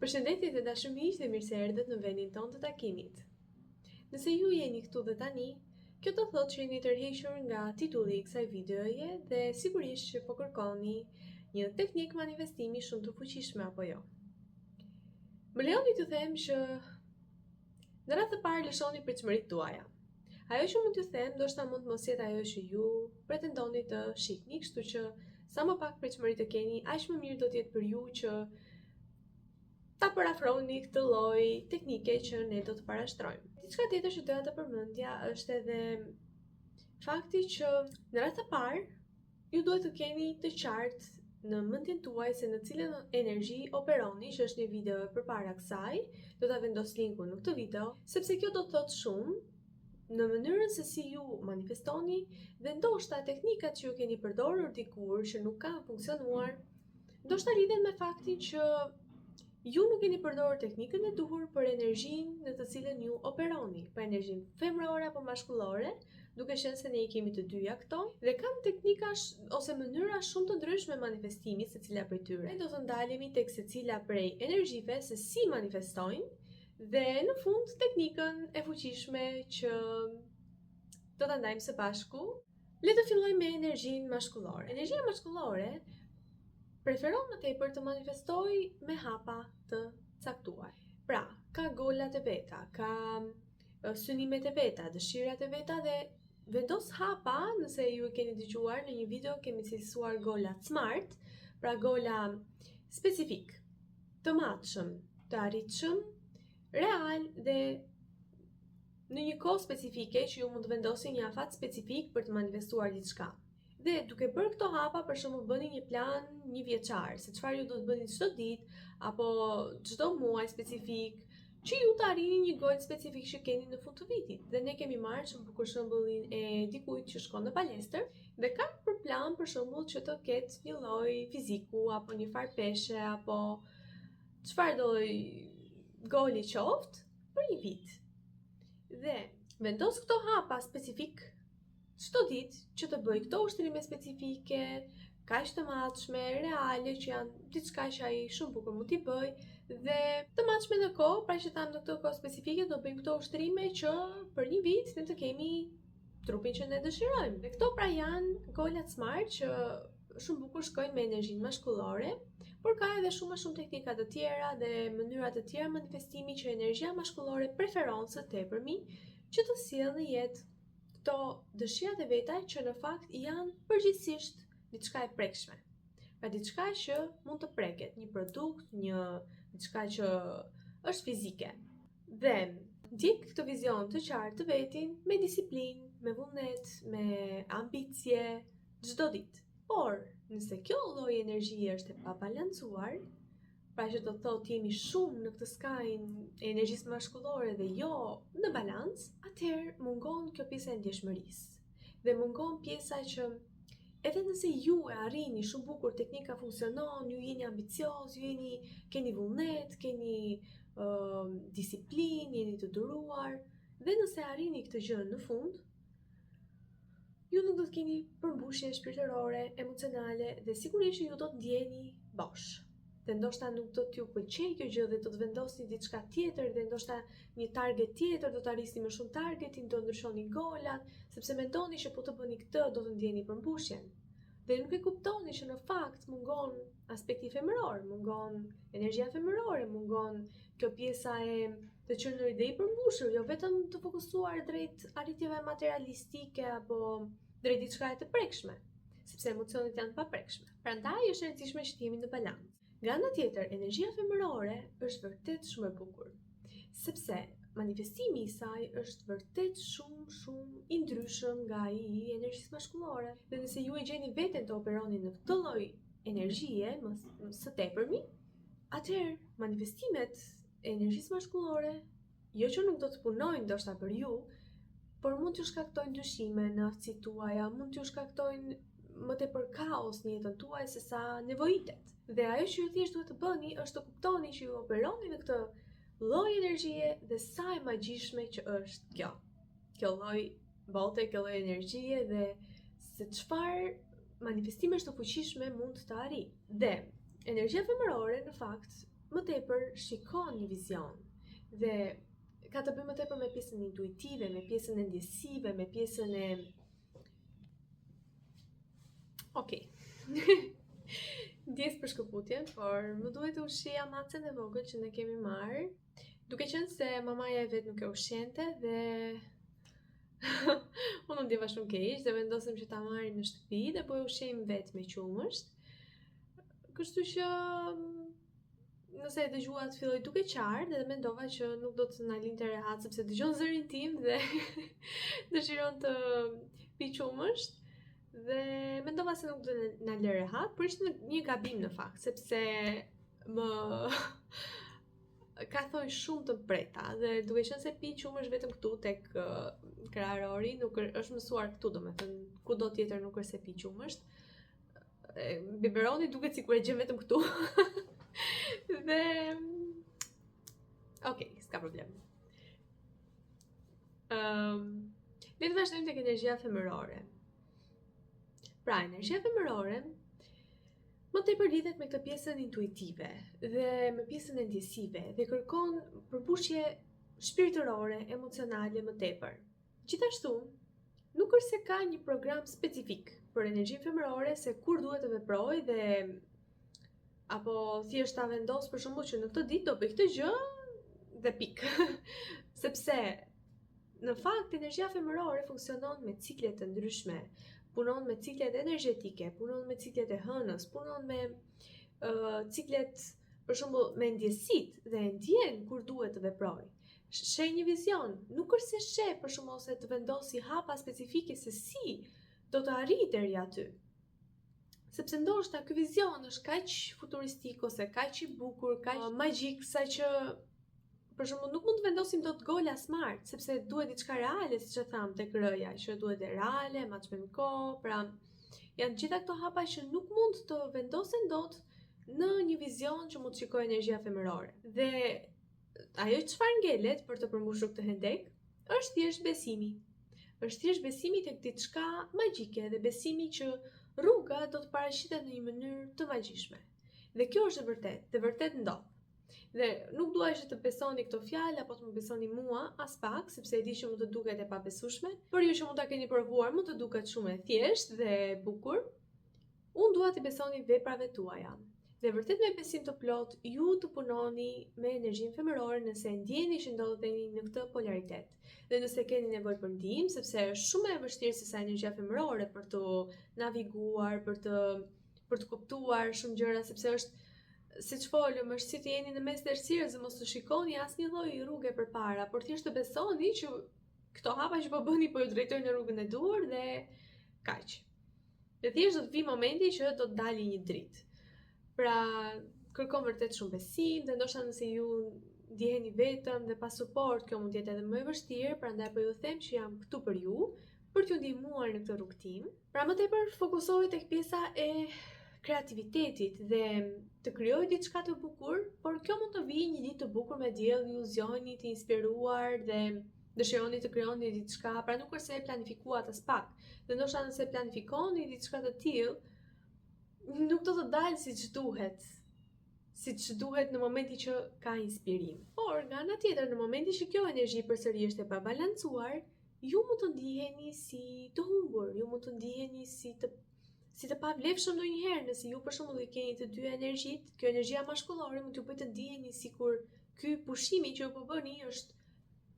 Përshëndetje të dashur miq dhe mirë se erdhët në vendin tonë të takimit. Nëse ju jeni këtu dhe tani, kjo do thotë që jeni tërhequr nga titulli i kësaj videoje dhe sigurisht që po kërkoni një teknikë manifestimi shumë të fuqishme apo jo. Më lejoni t'ju them që në radhë të parë lëshoni pritshmëritë tuaja. Ajo që mund t'ju them ndoshta mund mos jetë ajo që ju pretendoni të shihni, kështu që sa më pak pritshmëri të keni, aq më mirë do të jetë për ju që ta parafroni këtë lloj teknike që ne do të parashtrojmë. Diçka tjetër që doja të përmendja është edhe fakti që në radhë të parë ju duhet të keni të qartë në mendjen tuaj se në cilën energji operoni, që është një video përpara kësaj, do ta vendos linkun në këtë video, sepse kjo do të thotë shumë në mënyrën se si ju manifestoni dhe ndoshta teknikat që ju keni përdorur dikur që nuk kanë funksionuar, ndoshta lidhen me faktin që ju nuk keni përdorur teknikën e duhur për energjinë në të cilën ju operoni, për energjinë femrore apo maskullore, duke qenë se ne i kemi të dyja këto, dhe kanë teknika ose mënyra shumë të ndryshme manifestimi secila prej tyre. Ne do të ndalemi tek secila prej energjive se si manifestojnë dhe në fund teknikën e fuqishme që do ta ndajmë së bashku. Le të fillojmë me energjinë maskullore. Energjia maskullore preferon më tepër të manifestoj me hapa të caktuar. Pra, ka golat e veta, ka synimet e veta, dëshirat e veta dhe vendos hapa, nëse ju e keni dëgjuar në një video kemi cilësuar gola SMART, pra gola specifik, të matshëm, të arritshëm, real dhe në një kohë specifike që ju mund të vendosni një afat specifik për të manifestuar diçka. Dhe duke bërë këto hapa, për shembull bëni një plan një vjeçar, se çfarë ju do të bëni çdo ditë apo çdo muaj specifik, që ju të arrini një gol specifik që keni në fund të vitit. Dhe ne kemi marrë për shembullin e dikujt që shkon në palestër dhe ka për plan për shembull që të ketë një lloj fiziku apo një farë peshe apo çfarë do goli qoftë për një vit. Dhe vendos këto hapa specifik çdo ditë që të bëj këto ushtrime specifike, kaq të matshme, reale, që janë diçka që ai shumë bukur mund t'i bëj, dhe të matshme në kohë, pra që tham në këtë kohë specifike do bëjmë këto ushtrime që për një vit ne të kemi trupin që ne dëshirojmë. Dhe këto pra janë golat SMART që shumë bukur shkojnë me energjinë maskullore, por ka edhe shumë teknika të tjera dhe mënyra të tjera manifestimi që energjia maskullore preferon së tepërmi që të sjellë në jetë këto dëshirat e veta që në fakt janë përgjithsisht diçka e prekshme. Pra diçka që mund të preket, një produkt, diçka që është fizike. Dhe ndjek këtë vizion të qartë të vetin me disiplinë, me vullnet, me ambicie çdo ditë. Por, nëse kjo lloj energjie është e pabalancuar, pra që do të thotë jemi shumë në këtë skajnë e energjisë maskullore dhe jo në balancë, atëherë mungon kjo pjesa e ndjeshmërisë. Dhe mungon pjesa që edhe nëse ju e arrini shumë bukur, teknika funksionon, ju jeni ambicioz, keni vullnet, keni disiplinë, jeni të duruar, dhe nëse arrini këtë gjë në fund, ju nuk do të keni përmbushje shpirtërore, emocionale dhe sigurisht ju do të ndjeni bosh. Dhe ndoshta nuk do t'ju pëlqejë kjo gjë dhe do të vendosni diçka tjetër dhe ndoshta një target tjetër, do të arrisni më shumë targetin, do ndryshoni golat, sepse mendoni që po të bëni këtë do të ndjeni përmbushjen. Dhe nuk e kuptoni që në fakt mungon aspekti femëror, mungon energjia femërore, mungon kjo pjesa e të qenë dhe i përmbushur, jo vetëm të fokusuar drejt arritjeve materialistike apo drejt diçka të prekshme, sepse emocionet janë pa prekshme. Prandaj është e rëndësishme që të jemi në balancë. Nga ana tjetër, energjia femërore është vërtet shumë e bukur, sepse manifestimi i saj është vërtet shumë i ndryshëm nga ai i energjisë maskullore. Dhe nëse ju e gjeni veten të operoni në këtë lloj energjie më së tepërmi, atëherë manifestimet e energjisë maskullore jo që nuk do të punojnë ndoshta për ju, por mund t'ju shkaktojnë ndryshime në aftësitë tuaja, mund t'ju shkaktojnë më tepër kaos në jetën tuaj se sa nevojitet. Dhe ajo që ju thjesht duhet të bëni është të kuptoni që ju operoni në këtë lloj energjie dhe sa e magjishme që është kjo. Kjo lloj bote, kjo lloj energjie dhe se çfarë manifestimesh të fuqishme mund të arrijë. Dhe energjia femërore në fakt më tepër shikon një vizion dhe ka të bëjë më tepër me pjesën intuitive, me pjesën e ndjesive, me pjesën e ndjes për shkëputjen, por më duhet të ushqija macën e vogël që ne kemi marrë, duke qenë se mamaja e vet nuk e ushqente dhe unë ndjeva shumë keq dhe vendosëm që ta marrim në shtëpi dhe po e ushqejmë vetë me qumësht. Kështu që nëse e dëgjuat filloi duke qartë dhe mendova që nuk do të na linte rehat sepse dëgjon zërin tim dhe dëshiron të pi qumësht. Dhe mendova se nuk do na lë rehat, por ishte një gabim në fakt, sepse më ka thonjë shumë të preta dhe duke qenë se pi qumësh vetëm këtu tek krahërori, nuk është mësuar këtu, domethënë kudo tjetër nuk është se pi qumësht. Biberoni duket sikur e gjen vetëm këtu. Dhe s'ka problem. Le të vazhdojmë tek energjia femërore. Pra, energjia femërore më tepër lidhet me këtë pjesën intuitive dhe me pjesën e ndjesive dhe kërkon përputhje shpirtërore, emocionale më tepër. Gjithashtu, nuk është se ka një program specifik për energjinë femërore se kur duhet të veproj dhe apo thjesht ta vendos për shembull që në këtë ditë do bëj këtë gjë dhe pik. Sepse në fakt energjia femërore funksionon me cikle të ndryshme. Punon me ciklet energjetike, punon me ciklet e hënës, punon me ciklet, për shembull, me ndjesit dhe ndjen kur duhet të veproj. Sheh një vizion, nuk është se sheh për shembull ose të vendosi hapa specifike se si do të arrijë deri aty. Sepse ndoshta ky vizion është kaq futuristik ose kaq i bukur, kaq magjik saqë për shembull nuk mund të vendosim dot gola smart, sepse duhet diçka reale, siç e tham tek rëja, që duhet e reale, match me kohë, pra janë gjitha këto hapa që nuk mund të vendosen dot në një vizion që mund të shikojë energjia femërore. Dhe ajo çfarë ngelet për të përmbushur këtë hendek është thjesht besimi. Është thjesht besimi tek diçka magjike dhe besimi që rruga do të paraqitet në një mënyrë të magjishme. Dhe kjo është e vërtetë, dhe vërtet ndodh. Dhe nuk dua që të besoni këto fjalë apo të më besoni mua as pak, sepse e di që mund të duket e pabesueshme, por ju që mund ta keni provuar mund të duket shumë e thjeshtë dhe e bukur. Unë dua të besoni veprave tuaja. Dhe vërtet me besim të plot ju të punoni me energjinë femërore nëse ndjeni që ndodheni në këtë polaritet. Dhe nëse keni nevojë për ndihmë, sepse është shumë e vështirë se sa energjia femërore për të naviguar, për të kuptuar shumë gjëra, sepse është siç folëm, është si të jeni në mes të errësirës dhe mos të shikoni asnjë lloj rruge përpara, por thjesht të besoni që këto hapa që po bëni po ju drejtojnë në rrugën e duhur dhe kaq. Dhe thjesht do të vi momenti që do të dalë një dritë. Pra, kërkon vërtet shumë besim dhe ndoshta nëse ju ndjeheni vetëm dhe pa suport, kjo mund të jetë edhe më e vështirë, prandaj po ju them që jam këtu për ju, për t'ju ndihmuar në këtë rrugtim. Pra më tepër fokusohet tek pjesa e kreativitetit dhe të krijoj diçka të bukur, por kjo mund të vijë një ditë të bukur me diell, ju zgjoni të inspiruar dhe dëshironi të krijoni diçka, pra nuk është se e planifikuat as pak. Dhe ndoshta nëse planifikoni diçka të tillë, nuk do të dalë siç duhet në momentin që ka inspirim. Por nga ana tjetër, në momentin që kjo energji përsëri është e pabalancuar, ju mund të ndiheni si të humbur, ju mund të ndiheni si të pavlefshëm ndonjëherë, nëse ju për shembull i keni të dy energjitë, kjo energjia maskullore mund t'ju bëjë të ndiheni sikur ky pushimi që ju po bëni është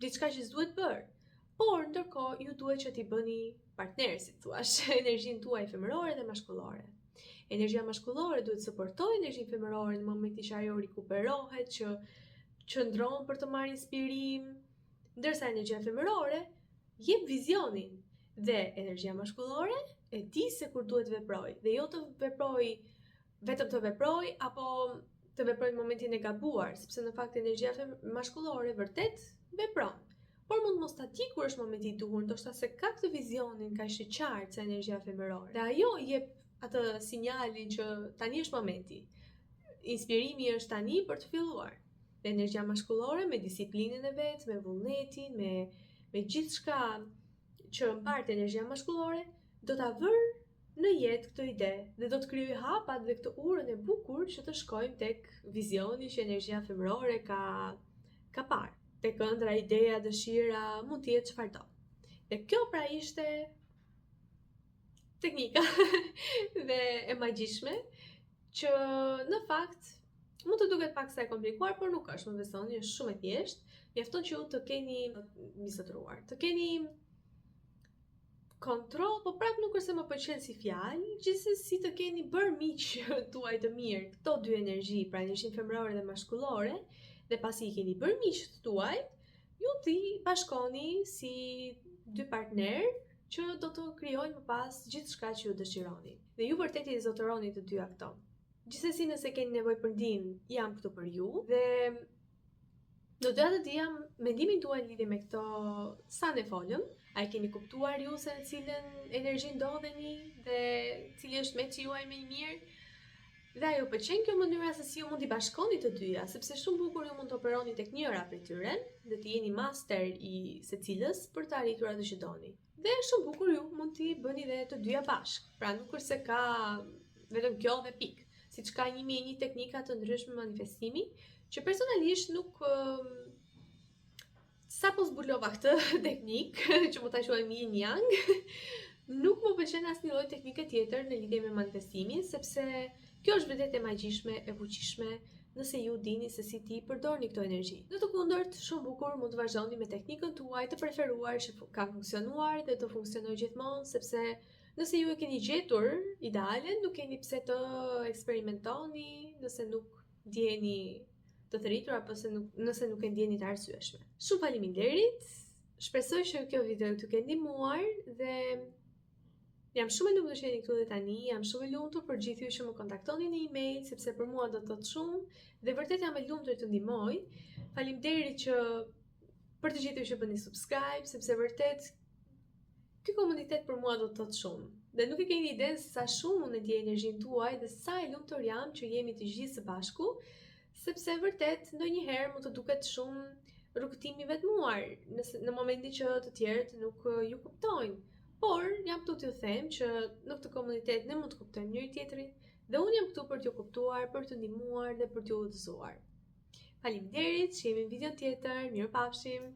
diçka që s'duhet bërë. Por ndërkohë ju duhet që t'i bëni partner, si thua, energjinë tuaj femërore dhe maskullore. Energjia maskullore duhet të suportojë energjinë femërore në momentin që ajo rikuperohet, që qëndron për të marrë inspirim, ndërsa energjia femërore jep vizionin dhe energjia maskullore e di se kur duhet veproj dhe jo të veproj vetëm të veproj apo të veproj në momentin e gabuar, sepse në fakt energjia maskullore vërtet vepron. Por mund mos ta di kur është momenti i duhur, ndoshta se ka këtë vizionin kaq të qartë se energjia femërore. Dhe ajo jep atë sinjalin që tani është momenti. Inspirimi është tani për të filluar. Dhe energjia maskullore me disiplinën e vet, me vullnetin, me gjithçka që mbart energjia maskullore, do ta vër në jetë këtë ide dhe do të krijoj hapat dhe këtë urën e bukur që të shkojmë tek vizioni që energjia femërore ka parë. Tek ëndra, ideja, dëshira, mund të jetë çfarëdo. Dhe kjo pra ishte teknika dhe e magjishme që në fakt mund të duket pak sa e komplikuar, por nuk është, më besoni, është shumë e thjeshtë. Mjafton që ju të keni mbizotëruar, të keni kontroll, po prap nuk është se më pëlqen si fjalë, gjithsesi të keni bërë miq tuaj të mirë këto dy energji, pra energjinë femërore dhe maskullore, dhe pasi I keni bërë miq të tuaj, ju t'i bashkoni si dy partner që do të krijojnë më pas gjithçka që ju dëshironi. Dhe ju vërtet I zotëroni të dyja këto. Gjithsesi nëse keni nevojë për ndihmë, jam këtu për ju dhe do doja të dija mendimin tuaj lidhje me këto sa ne folëm. A e keni kuptuar ju se në cilën energji ndodheni dhe cili është meci juaj më I mirë? Dhe a ju pëlqen kjo mënyra se si ju mund t'i bashkoni të dyja, sepse shumë bukur ju mund të operoni tek njëra prej tyre dhe të jeni master I secilës për të arritur atë që doni. Dhe shumë bukur ju mund t'i bëni dhe të dyja bashk. Pra nuk është se ka vetëm kjo dhe pikë. Siç ka 1001 teknika të ndryshme manifestimi, që personalisht nuk sapo zbulova këtë teknik, që mund ta quajmë yin yang, nuk më pëlqen asnjë lloj teknike tjetër në lidhje me manifestimin, sepse kjo është vërtet e magjishme, e fuqishme, nëse ju dini se si ti përdorni këto energji. Në të kundërt, shumë bukur mund të vazhdoni me teknikën tuaj të preferuar që ka funksionuar dhe të funksionojë gjithmonë, sepse nëse ju e keni gjetur idealen, nuk keni pse të eksperimentoni, nëse nuk ndjeni të thëritur apo nëse nuk e ndjeni të arsyeshme. Shumë faleminderit. Shpresoj që kjo video t'ju ketë ndihmuar dhe jam shumë e lumtur që jeni këtu dhe tani, jam shumë e lumtur për gjithë ju që më kontaktoni në email, sepse për mua do të thotë shumë dhe vërtet jam e lumtur të ndihmoj. Faleminderit që për të gjithë ju që bëni subscribe, sepse vërtet ky komunitet për mua do të thotë shumë. Dhe nuk e keni idenë sa shumë unë e ndjej energjinë tuaj dhe sa e lumtur jam që jemi të gjithë së bashku, sepse vërtet ndonjëherë mund të duket shumë rrugëtim I vetmuar, në momentin që të tjerët nuk ju kuptojnë. Por jam këtu t'ju them që në këtë komunitet ne mund të kuptojmë njëri tjetrin dhe unë jam këtu për t'ju kuptuar, për t'ju ndihmuar dhe për t'ju udhëzuar. Faleminderit, që jemi në video tjetër, mirupafshim.